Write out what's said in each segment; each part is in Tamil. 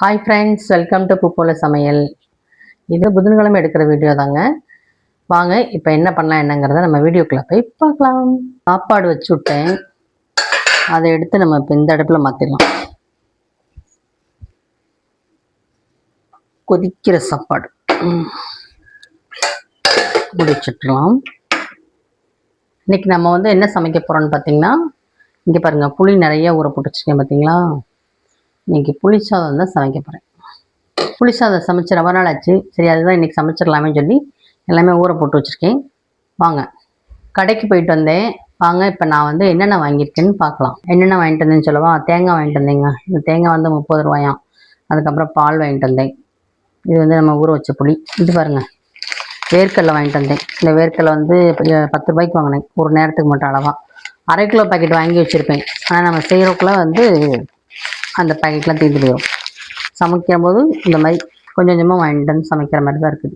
ஹாய் ஃப்ரெண்ட்ஸ், வெல்கம் டு பூப்போல சமையல். இது புதன்கிழமை எடுக்கிற வீடியோ தாங்க. வாங்க இப்போ என்ன பண்ணலாம் என்னங்கிறத நம்ம வீடியோக்குள்ளே போய் பார்க்கலாம். சாப்பாடு வச்சு விட்டேன், அதை எடுத்து நம்ம இப்போ இந்த அடுப்பில் மாற்றிடலாம். கொதிக்கிற சாப்பாடு முடிச்சுட்டுலாம். இன்னைக்கு நம்ம வந்து என்ன சமைக்க போகிறோம்னு பார்த்தீங்கன்னா, இங்கே பாருங்கள், புளி நிறைய ஊற போட்டு வச்சுருக்கேன் பார்த்தீங்களா. இன்னைக்கு புளி சாதம் தான் சமைக்க போகிறேன். புளி சாதம் சமைச்சு ரொம்ப நாள் ஆச்சு. சரி, அதுதான் இன்றைக்கி சமைச்சிடலாமே சொல்லி எல்லாமே ஊற போட்டு வச்சுருக்கேன். வாங்க, கடைக்கு போயிட்டு வந்தேன். வாங்க இப்போ நான் வந்து என்னென்ன வாங்கியிருக்கேன்னு பார்க்கலாம். என்னென்ன வாங்கிட்டு வந்தேன்னு சொல்லவா. தேங்காய் வாங்கிட்டு வந்தேங்க. இந்த தேங்காய் வந்து 30 ரூபாயாம். அதுக்கப்புறம் பால் வாங்கிட்டு வந்தேன். இது வந்து நம்ம ஊற வச்ச புளி. இது பாருங்கள், வேர்க்கடலை வாங்கிட்டு வந்தேன். இந்த வேர்க்கடலை வந்து 10 ரூபாய்க்கு வாங்கினேன், ஒரு நேரத்துக்கு மட்டும் அளவாக. 1/2 கிலோ பாக்கெட் வாங்கி வச்சுருப்பேன். ஆனால் நம்ம செய்கிறக்குள்ளே வந்து அந்த பாக்கெட்லாம் தீர்ந்து போயிடும். சமைக்கும் போது இந்த மாதிரி கொஞ்சம் கொஞ்சமாக வாங்கிட்டு வந்து சமைக்கிற மாதிரி தான் இருக்குது.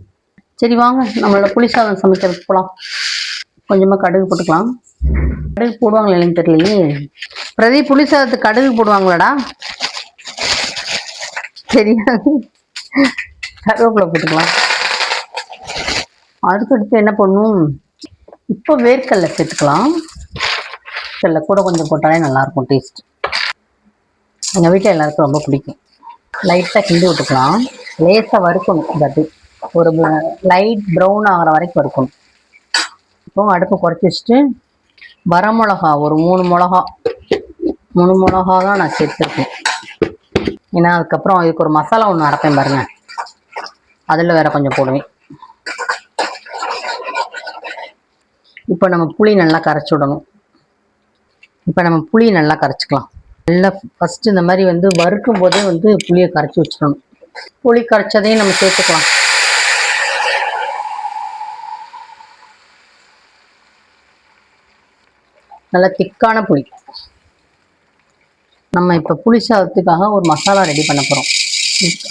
சரி வாங்க, நம்மளோட புளி சாதம் சமைக்கிறதுக்கு போகலாம். கொஞ்சமாக கடுகு போட்டுக்கலாம். கடுகு போடுவாங்களா இல்லைன்னு தெரியலையே. பிரதீப், புளி சாதத்துக்கு கடுகு போடுவாங்களாடா? தெரியாது. கருவேப்பிலை போட்டுக்கலாம். அதுக்கடுத்து என்ன பண்ணணும், இப்போ வேர்க்கடலை சேர்த்துக்கலாம். வேர்க்கடலை கூட கொஞ்சம் போட்டாலே நல்லாயிருக்கும் டேஸ்ட். எங்கள் வீட்டில் எல்லாருக்கும் ரொம்ப பிடிக்கும். லைட்டாக கிண்டி விட்டுக்கலாம். லேசாக வறுக்கணும். பட்டு ஒரு லைட் ப்ரௌன் ஆகிற வரைக்கும் வறுக்கணும். இப்போ அடுப்பு குறைச்சி வச்சுட்டு வரமிளகா ஒரு 3 மிளகா தான் நான் சேர்த்துருக்கேன். ஏன்னா அதுக்கப்புறம் இதுக்கு ஒரு மசாலா ஒன்று அரைப்பேன் பாருங்கள், அதில் வேற கொஞ்சம் போடுவேன். இப்போ நம்ம புளி நல்லா கரைச்சி விடணும். இப்போ நம்ம புளி நல்லா கரைச்சிக்கலாம். நல்லா ஃபஸ்ட்டு இந்த மாதிரி வந்து வறுக்கும் போதே வந்து புளியை கரைச்சி வச்சிடணும். புளி கரைச்சதையும் நம்ம சேர்த்துக்கலாம். நல்லா திக்கான புளி. நம்ம இப்போ புளி சாதத்துக்காக ஒரு மசாலா ரெடி பண்ண போகிறோம்.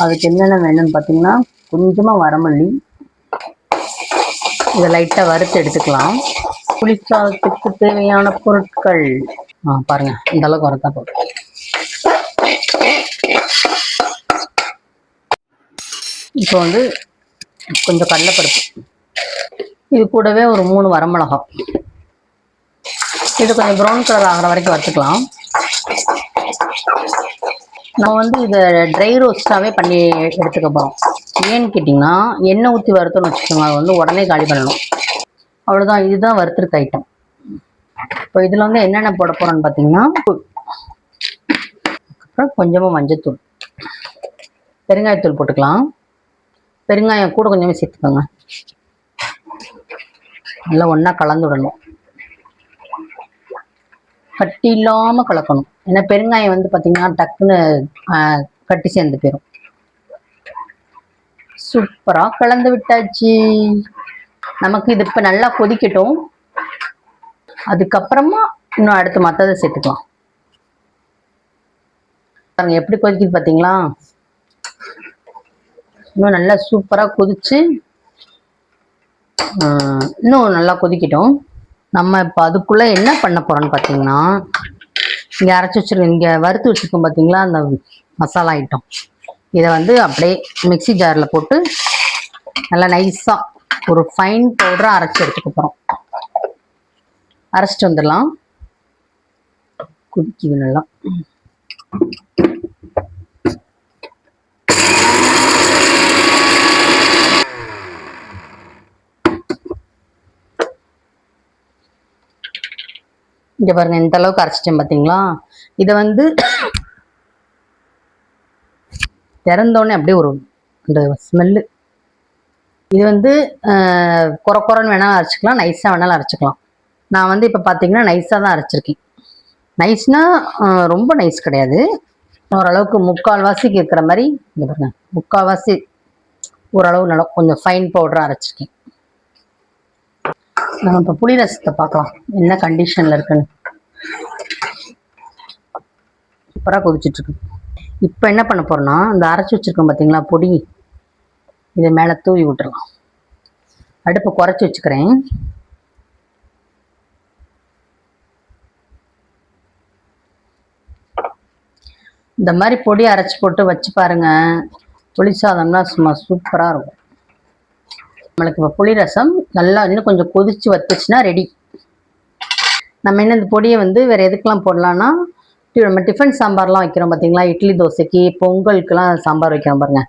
அதுக்கு என்னென்ன வேணும்னு பார்த்தீங்கன்னா, கொஞ்சமாக வரமல்லி, இதை லைட்டாக வறுத்து எடுத்துக்கலாம். புளி சாதத்துக்கு தேவையான பொருட்கள் பாருங்கள், இந்த அளவுக்கு வறுத்தா போதும். இப்போ வந்து கொஞ்சம் கடலைப்பருப்பு, இது கூடவே ஒரு 3 வரமிளகா. இது கொஞ்சம் ப்ரௌன் கலர் ஆகிற வரைக்கும் வறுத்துக்கலாம். நம்ம வந்து இதை ட்ரை ரோஸ்டாகவே பண்ணி எடுத்துக்க போகிறோம். ஏன்னு கேட்டிங்கன்னா, எண்ணெய் ஊற்றி வறுத்தோன்னு வச்சுக்கோங்க, அது வந்து உடனே காலி பண்ணணும். அவ்வளோதான், இதுதான் வறுத்துருக்க ஐட்டம். இப்போ இதில் வந்து என்னென்ன போட போகிறோன்னு பார்த்தீங்கன்னா, அப்புறம் கொஞ்சமாக மஞ்சத்தூள், பெருங்காயத்தூள் போட்டுக்கலாம். பெருங்காயம் கூட கொஞ்சமாக சேர்த்துக்கோங்க. நல்லா ஒன்றா கலந்து விடணும். கட்டி இல்லாமல் கலக்கணும். ஏன்னா பெருங்காயம் வந்து பார்த்தீங்கன்னா டக்குன்னு கட்டி சேர்ந்து போயிடும். சூப்பராக கலந்து விட்டாச்சு. நமக்கு இது இப்போ நல்லா கொதிக்கட்டும். அதுக்கப்புறமா இன்னும் அடுத்து மற்றதை சேர்த்துக்கலாம். பாருங்க எப்படி கொதிக்குது பார்த்தீங்களா. இன்னும் நல்லா சூப்பராக கொதிச்சு இன்னும் நல்லா கொதிக்கட்டும். நம்ம இப்போ அதுக்குள்ளே என்ன பண்ண போகிறோன்னு பார்த்தீங்கன்னா, இங்கே அரைச்சி வச்சுருக்கோம், இங்கே வறுத்து வச்சுருக்கோம் பார்த்தீங்களா அந்த மசாலா ஐட்டம். இதை வந்து அப்படியே மிக்சி ஜாரில் போட்டு நல்லா நைஸாக ஒரு ஃபைன் பவுடராக அரைச்சி எடுத்துக்க போகிறோம். அரைச்சிட்டு வந்துடலாம். கொதிக்குது நல்லா. இங்கே பாருங்க, இந்த அளவுக்கு அரைச்சிட்டேன் பார்த்தீங்களா. இதை வந்து திறந்தோடனே அப்படியே ஒரு அந்த ஸ்மெல்லு. இது வந்து குறன்னு வேணாலும் அரைச்சிக்கலாம், நைஸாக வேணாலும் அரைச்சிக்கலாம். நான் வந்து இப்போ பார்த்தீங்கன்னா நைஸாக தான் அரைச்சிருக்கேன். நைஸ்னால் ரொம்ப நைஸ் கிடையாது, ஓரளவுக்கு முக்கால்வாசிக்கு இருக்கிற மாதிரி. இங்கே பாருங்க, முக்கால்வாசி ஓரளவு நல்லா கொஞ்சம் ஃபைன் பவுடராக அரைச்சிருக்கேன். நம்ம இப்போ புளி ரசத்தை பார்க்கலாம் என்ன கண்டிஷனில் இருக்குன்னு. சூப்பராக கொதிச்சுட்ருக்கு. இப்போ என்ன பண்ண போகிறோன்னா, இந்த அரைச்சி வச்சுருக்கோம் பார்த்தீங்களா பொடி, இதை மேலே தூவி விட்டுறலாம். அடுப்பை குறைச்சி வச்சுக்கிறேன். இந்த மாதிரி பொடி அரைச்சி போட்டு வச்சு பாருங்க, புளி சாதம்னா சும்மா சூப்பராக இருக்கும். நம்மளுக்கு இப்போ புளி ரசம் நல்லா இன்னும் கொஞ்சம் கொதிச்சு வத்துச்சுன்னா ரெடி. நம்ம என்ன இந்த பொடியை வந்து வேறு எதுக்கெலாம் போடலான்னா, நம்ம டிஃபன் சாம்பார்லாம் வைக்கிறோம் பார்த்தீங்களா, இட்லி தோசைக்கு பொங்கலுக்கெலாம் சாம்பார் வைக்கிறோம் பாருங்க,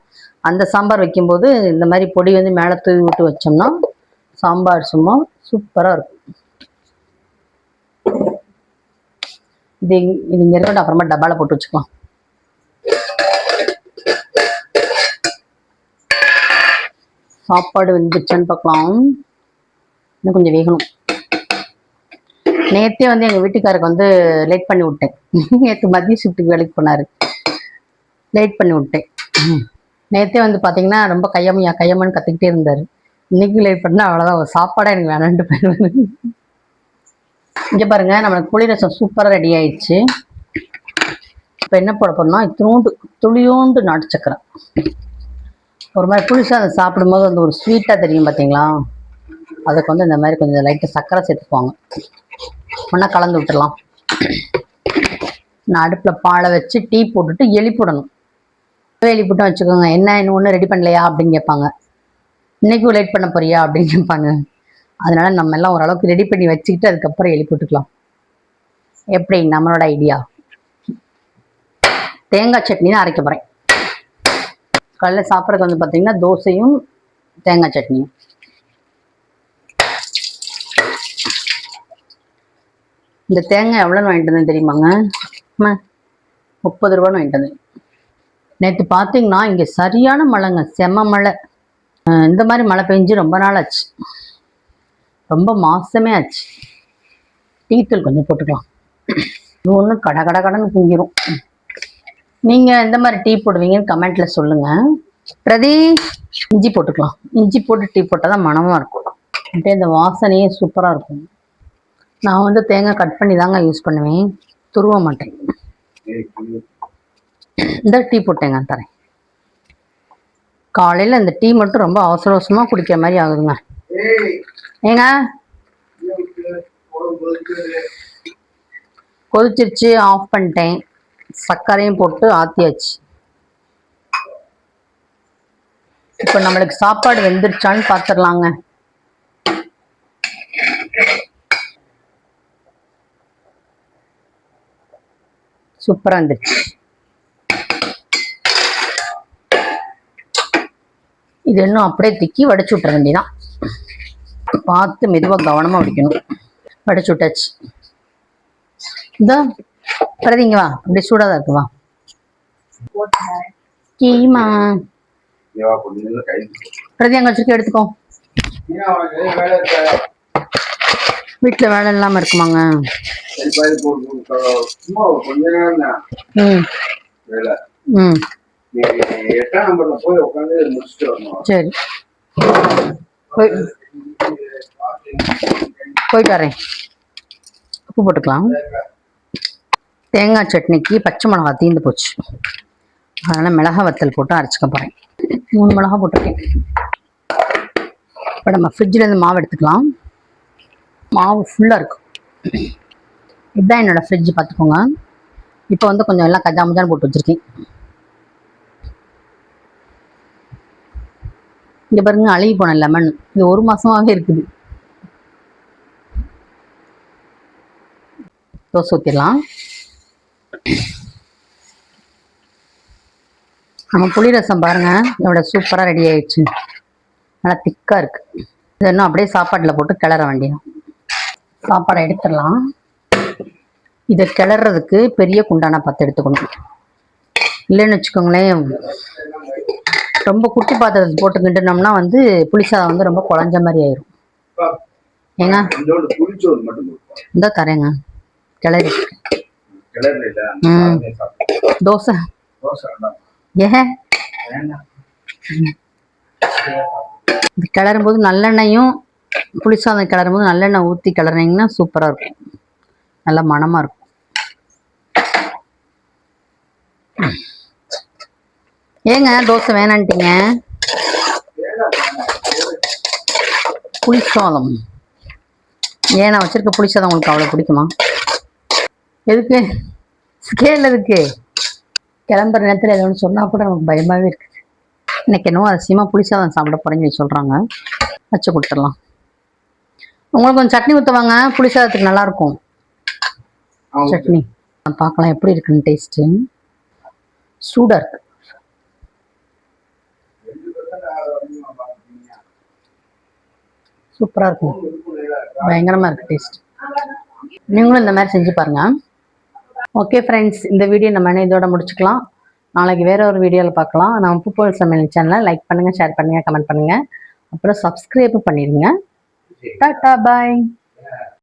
அந்த சாம்பார் வைக்கும்போது இந்த மாதிரி பொடி வந்து மேலே தூவி விட்டு வச்சோம்னா சாம்பார் சும்மா சூப்பராக இருக்கும். இது இங்கே இருக்கட்டும், அப்புறமா டப்பாவில் போட்டு வச்சுக்கலாம். சாப்பாடு வெந்துருச்சான்னு பார்க்கலாம். இன்னும் கொஞ்சம் வேகணும். நேற்றே வந்து எங்கள் வீட்டுக்காருக்கு வந்து லேட் பண்ணி விட்டேன். நேற்று மதிய ஷிஃப்ட்டுக்கு வேலைக்கு போனார், லேட் பண்ணி விட்டேன். நேற்றே வந்து பார்த்தீங்கன்னா ரொம்ப கையம்மன்னு கற்றுக்கிட்டே இருந்தார். இன்னைக்கு லேட் பண்ணால் அவ்வளோதான், சாப்பாடாக எனக்கு வேணான்ட்டு போயிடுவாரு. இங்கே பாருங்க, நம்மளுக்கு புளி ரசம் சூப்பராக ரெடி ஆயிடுச்சு. இப்போ என்ன போட போறோம்னா, துளியோண்டு நாட்டு சக்கரை. ஒரு மாதிரி புளி சாதம் சாப்பிடும்போது வந்து ஒரு ஸ்வீட்டாக தெரியும் பார்த்தீங்களா, அதுக்கு வந்து இந்த மாதிரி கொஞ்சம் லைட்டாக சக்கரை சேர்த்துக்குவாங்க. ஒன்றா கலந்து விட்டுடலாம். நான் அடுப்பில் பாலை வச்சு டீ போட்டுட்டு எழுப்பிடணும். எழுப்பிட்டும் வச்சுக்கோங்க, என்ன இன்னும் ஒன்றும் ரெடி பண்ணலையா அப்படின்னு கேட்பாங்க. இன்றைக்கும் லேட் பண்ண போறியா அப்படின்னு கேட்பாங்க. அதனால நம்ம எல்லாம் ஓரளவுக்கு ரெடி பண்ணி வச்சுக்கிட்டு அதுக்கப்புறம் எழுப்பி விட்டுக்கலாம். எப்படி நம்மளோட ஐடியா. தேங்காய் சட்னி தான் அரைக்க போகிறேன். காலையில் சாப்பிட்றதுக்கு வந்து பார்த்தீங்கன்னா தோசையும் தேங்காய் சட்னியும். இந்த தேங்காய் எவ்வளோன்னு வாங்கிட்டு வந்தேன் தெரியுமாங்க? 30 ரூபான்னு வாங்கிட்டு வந்தேன். நேற்று பார்த்தீங்கன்னா இங்கே சரியான மழைங்க, செம்ம மழை. இந்த மாதிரி மழை பெஞ்சு ரொம்ப நாள் ஆச்சு, ரொம்ப மாசமே ஆச்சு. டீத்தூள் கொஞ்சம் போட்டுக்கலாம். இது ஒன்று கடன்னு தூங்கிடும். நீங்கள் எந்த மாதிரி டீ போடுவீங்கன்னு கமெண்ட்டில் சொல்லுங்கள். பிரதி இஞ்சி போட்டுக்கலாம். இஞ்சி போட்டு டீ போட்டால் தான் மனமாக இருக்கும். அப்படியே இந்த வாசனையே சூப்பராக இருக்கும். நான் வந்து தேங்காய் கட் பண்ணி தாங்க யூஸ் பண்ணுவேன், துருவ மாட்டேன். இந்த டீ போட்டேங்க தரேன். காலையில் இந்த டீ மட்டும் ரொம்ப அவசரமாக குடிக்கிற மாதிரி ஆகுதுங்க. ஏங்க கொதிச்சிருச்சு, ஆஃப் பண்ணிட்டேன். சர்க்கரையும் போட்டு ஆற்றியாச்சு. இப்போ நம்மளுக்கு சாப்பாடு வெந்துருச்சான்னு பார்த்துடலாங்க. சூப்பராக இருந்துச்சு. இது இன்னும் அப்படியே திக்கி வடிச்சு விட்டுற வேண்டியதான். பார்த்து மெதுவாக கவனமாக வடிக்கணும். வடிச்சு விட்டாச்சு. இந்த பிரதிங்க வா, அப்படியே சூடாதான் இருக்கு, வா கீமா. பிரதி அங்கே வச்சிருக்க எடுத்துக்கோ. வீட்டில் வேலை இல்லாமல் இருக்குமாங்க? ம் சரி, போயிட்டு வரேன். உப்பு போட்டுக்கலாம். தேங்காய் சட்னிக்கு பச்சை மிளகா தீந்து போச்சு, அதனால் மிளகா வத்தல் போட்டு அரைச்சிக்க போகிறேன். 3 மிளகா போட்டிருக்கேன். இப்போ நம்ம ஃப்ரிட்ஜிலேருந்து மாவு எடுத்துக்கலாம். மாவு ஃபுல்லாக இருக்கும். இதுதான் என்னோடய ஃப்ரிட்ஜ், பார்த்துக்கோங்க. இப்போ வந்து கொஞ்சம் எல்லாம் கஜாமஜான்னு போட்டு வச்சுருக்கேன். இங்கே பாருங்க, அழுகி போன லெமன், இது 1 மாதமாகவே இருக்குது. தோசை ஊற்றிடலாம். நம்ம புளி ரசம் பாருங்கள் இதோட சூப்பராக ரெடி ஆயிடுச்சு. நல்லா திக்காக இருக்குது. இது இன்னும் அப்படியே சாப்பாட்டில் போட்டு கிளற வேண்டியதான். சாப்பாடை எடுத்துடலாம். இதை கிளறதுக்கு பெரிய குண்டான பார்த்து எடுத்துக்கணும். இல்லைன்னு வச்சுக்கோங்களேன், ரொம்ப குட்டி பாத்திரத்தை போட்டு கிண்டுனோம்னா வந்து புளிசாதம் வந்து ரொம்ப குழஞ்ச மாதிரி ஆயிரும். ஏங்க இந்த தரேங்க கிளறி. தோசை ஏன் இது கிளறும் போது நல்லெண்ணெயும், புளிசாதம் கிளறும் போது நல்லெண்ணெய் ஊற்றி கிளறினீங்கன்னா சூப்பராக இருக்கும், நல்ல மணமாக இருக்கும். ஏங்க தோசை வேணான்ட்டீங்க? புளிசாதம் ஏன் நான் வச்சிருக்க புளிசாதம் உங்களுக்கு அவ்வளோ பிடிக்குமா? எதுக்கு ஸ்கேல் எதுக்கு? கிளம்புற நேரத்தில் ஏதோ ஒன்று சொன்னால் கூட நமக்கு பயமாகவே இருக்குது. இன்னைக்கு என்னவோ அதிசயமாக புளிசாதம் சாப்பிட போகிறேன்னு சொல்கிறாங்க. வச்சு கொடுத்துடலாம். உங்களுக்கு கொஞ்சம் சட்னி ஊற்றுவாங்க, புளிசாதத்துக்கு நல்லாயிருக்கும் சட்னி. பார்க்கலாம் எப்படி இருக்குன்னு டேஸ்ட்டு. சூடாக இருக்கு. சூப்பராக இருக்கும், பயங்கரமாக இருக்குது டேஸ்ட். நீங்களும் இந்த மாதிரி செஞ்சு பாருங்கள். ஓகே ஃப்ரெண்ட்ஸ், இந்த வீடியோ நம்ம இதோட முடிச்சுக்கலாம். நாளைக்கு வேற ஒரு வீடியோவில் பார்க்கலாம். நம்ம உப்பு போல் சமையல் சேனலை லைக் பண்ணுங்கள், ஷேர் பண்ணுங்கள், கமெண்ட் பண்ணுங்கள், அப்புறம் சப்ஸ்கிரைப் பண்ணிடுங்க. டாட்டா பாய்.